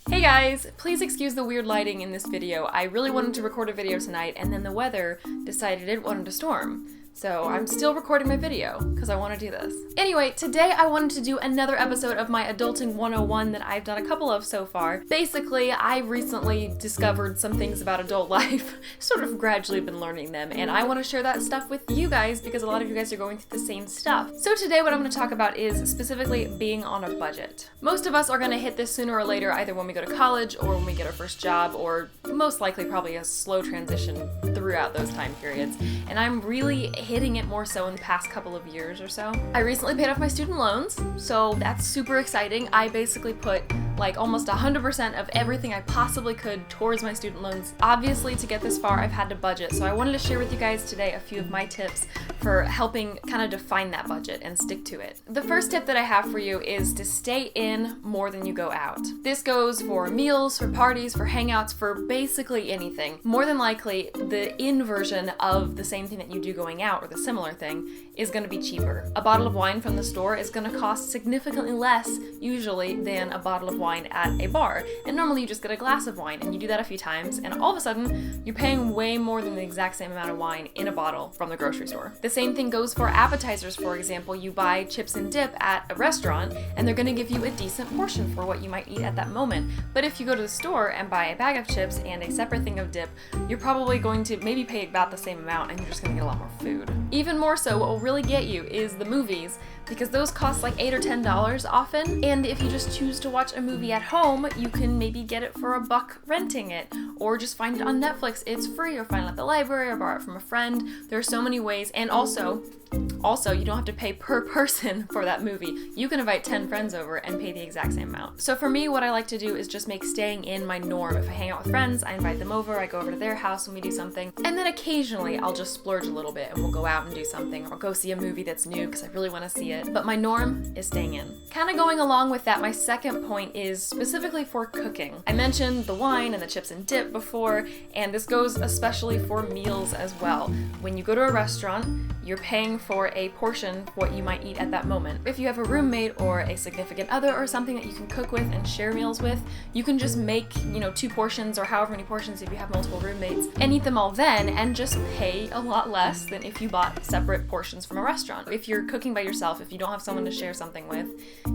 Hey guys, please excuse the weird lighting in this video. I really wanted to record a video tonight and then the weather decided it wanted to storm. So I'm still recording my video because I want to do this. Anyway, today I wanted to do another episode of my Adulting 101 that I've done a couple of so far. Basically, I recently discovered some things about adult life, sort of gradually been learning them, and I want to share that stuff with you guys because a lot of you guys are going through the same stuff. So today what I'm going to talk about is specifically being on a budget. Most of us are going to hit this sooner or later, either when we go to college or when we get our first job, or most likely probably a slow transition throughout those time periods. And I'm really hitting it more so in the past couple of years or so. I recently paid off my student loans, so that's super exciting. I basically put like almost 100% of everything I possibly could towards my student loans. Obviously, to get this far, I've had to budget, so I wanted to share with you guys today a few of my tips for helping kind of define that budget and stick to it. The first tip that I have for you is to stay in more than you go out. This goes for meals, for parties, for hangouts, for basically anything. More than likely, the in version of the same thing that you do going out, or the similar thing, is going to be cheaper. A bottle of wine from the store is going to cost significantly less, usually, than a bottle of wine at a bar. And normally you just get a glass of wine, and you do that a few times, and all of a sudden, you're paying way more than the exact same amount of wine in a bottle from the grocery store. The same thing goes for appetizers, for example. You buy chips and dip at a restaurant, and they're going to give you a decent portion for what you might eat at that moment. But if you go to the store and buy a bag of chips and a separate thing of dip, you're probably going to maybe pay about the same amount, and you're just going to get a lot more food. Even more so, what will really get you is the movies, because those cost like $8 or $10 often, and if you just choose to watch a movie at home, you can maybe get it for $1 renting it, or just find it on Netflix, it's free, or find it at the library, or borrow it from a friend. There are so many ways, and also, you don't have to pay per person for that movie. You can invite 10 friends over and pay the exact same amount. So for me, what I like to do is just make staying in my norm. If I hang out with friends, I invite them over, I go over to their house and we do something, and then occasionally I'll just splurge a little bit and we'll go out and do something, or go see a movie that's new because I really want to see it. But my norm is staying in. Kind of going along with that, my second point is specifically for cooking. I mentioned the wine and the chips and dip before, and this goes especially for meals as well. When you go to a restaurant, you're paying for a portion for what you might eat at that moment. If you have a roommate or a significant other or something that you can cook with and share meals with, you can just make, 2 portions or however many portions if you have multiple roommates and eat them all then, and just pay a lot less than if you bought separate portions from a restaurant. If you're cooking by yourself, if you don't have someone to share something with,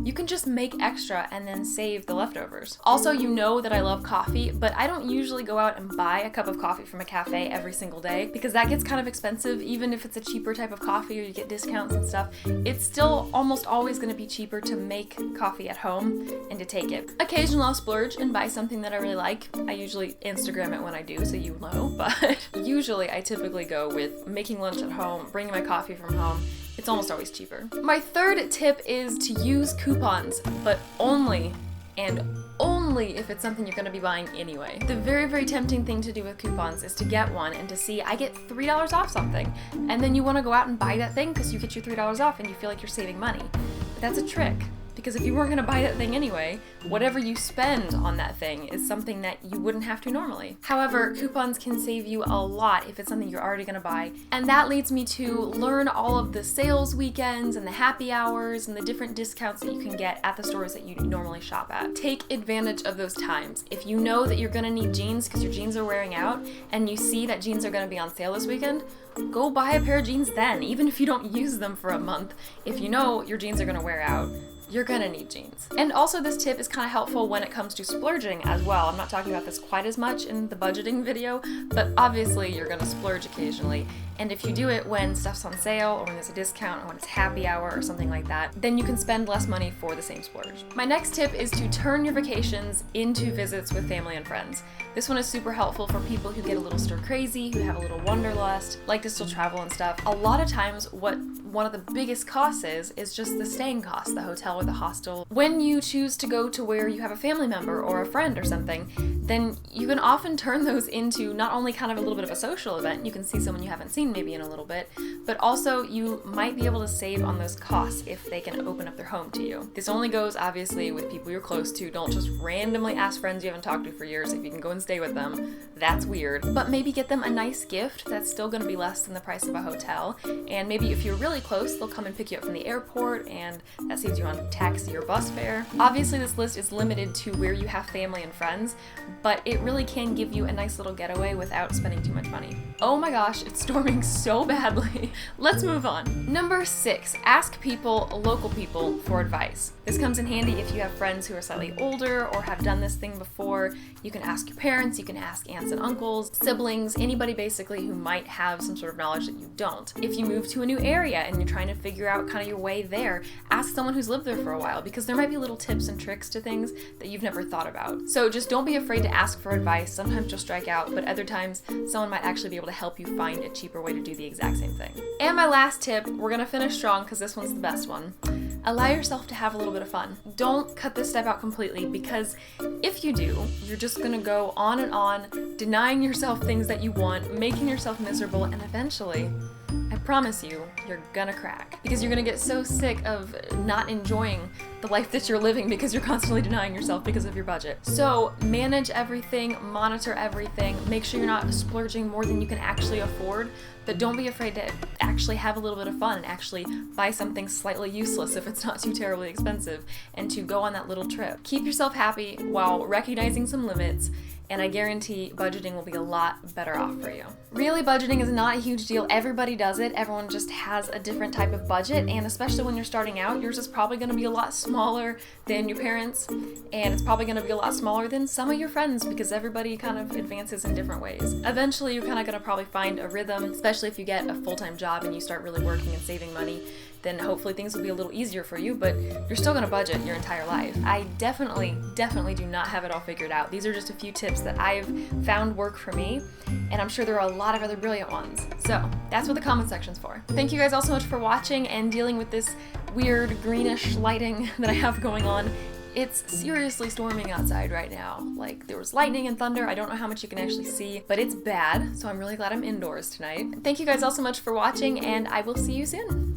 you can just make extra and then save the leftovers. Also, you know that I love coffee, but I don't usually go out and buy a cup of coffee from a cafe every single day because that gets kind of expensive. Even if it's a cheaper type of coffee or you get discounts and stuff, it's still almost always going to be cheaper to make coffee at home and to take it. Occasionally I'll splurge and buy something that I really like. I usually Instagram it when I do, so you know, but usually I typically go with making lunch at home, bringing my coffee from home. It's almost always cheaper. My third tip is to use coupons, but only if it's something you're going to be buying anyway. The very, very tempting thing to do with coupons is to get one and to see, I get $3 off something, and then you want to go out and buy that thing because you get your $3 off and you feel like you're saving money. But that's a trick. Because if you weren't going to buy that thing anyway, whatever you spend on that thing is something that you wouldn't have to normally. However, coupons can save you a lot if it's something you're already going to buy. And that leads me to learn all of the sales weekends and the happy hours and the different discounts that you can get at the stores that you normally shop at. Take advantage of those times. If you know that you're going to need jeans because your jeans are wearing out and you see that jeans are going to be on sale this weekend, go buy a pair of jeans then, even if you don't use them for a month. If you know your jeans are going to wear out, you're gonna need jeans. And also this tip is kind of helpful when it comes to splurging as well. I'm not talking about this quite as much in the budgeting video, but obviously you're gonna splurge occasionally. And if you do it when stuff's on sale or when there's a discount or when it's happy hour or something like that, then you can spend less money for the same splurge. My next tip is to turn your vacations into visits with family and friends. This one is super helpful for people who get a little stir crazy, who have a little wanderlust, like to still travel and stuff. A lot of times what one of the biggest costs is just the staying cost, the hotel or the hostel. When you choose to go to where you have a family member or a friend or something, then you can often turn those into not only kind of a little bit of a social event, you can see someone you haven't seen maybe in a little bit, but also you might be able to save on those costs if they can open up their home to you. This only goes obviously with people you're close to. Don't just randomly ask friends you haven't talked to for years if you can go and stay with them. That's weird. But maybe get them a nice gift that's still gonna be less than the price of a hotel. And maybe if you're really close, they'll come and pick you up from the airport, and that saves you on taxi or bus fare. Obviously, this list is limited to where you have family and friends, but it really can give you a nice little getaway without spending too much money. Oh my gosh, it's storming so badly. Let's move on. Number 6, ask people, local people, for advice. This comes in handy if you have friends who are slightly older or have done this thing before. You can ask your parents, you can ask aunts and uncles, siblings, anybody basically who might have some sort of knowledge that you don't. If you move to a new area and you're trying to figure out kind of your way there, ask someone who's lived there for a while, because there might be little tips and tricks to things that you've never thought about. So just don't be afraid to ask for advice. Sometimes you'll strike out, but other times someone might actually be able to help you find a cheaper way to do the exact same thing. And my last tip, we're gonna finish strong because this one's the best one. Allow yourself to have a little bit of fun. Don't cut this step out completely, because if you do, you're just gonna go on and on, denying yourself things that you want, making yourself miserable, and eventually, I promise you, you're gonna crack. Because you're gonna get so sick of not enjoying the life that you're living because you're constantly denying yourself because of your budget. So manage everything, monitor everything, make sure you're not splurging more than you can actually afford, but don't be afraid to actually have a little bit of fun and actually buy something slightly useless if it's not too terribly expensive, and to go on that little trip. Keep yourself happy while recognizing some limits, and I guarantee budgeting will be a lot better off for you. Really, budgeting is not a huge deal. Everybody does it. Everyone just has a different type of budget, and especially when you're starting out, yours is probably going to be a lot smaller than your parents', and it's probably going to be a lot smaller than some of your friends, because everybody kind of advances in different ways. Eventually, you're kind of going to probably find a rhythm, especially if you get a full-time job and you start really working and saving money. Then hopefully things will be a little easier for you, but you're still gonna budget your entire life. I definitely do not have it all figured out. These are just a few tips that I've found work for me, and I'm sure there are a lot of other brilliant ones. So that's what the comment section's for. Thank you guys all so much for watching and dealing with this weird greenish lighting that I have going on. It's seriously storming outside right now. Like, there was lightning and thunder. I don't know how much you can actually see, but it's bad, so I'm really glad I'm indoors tonight. Thank you guys all so much for watching, and I will see you soon.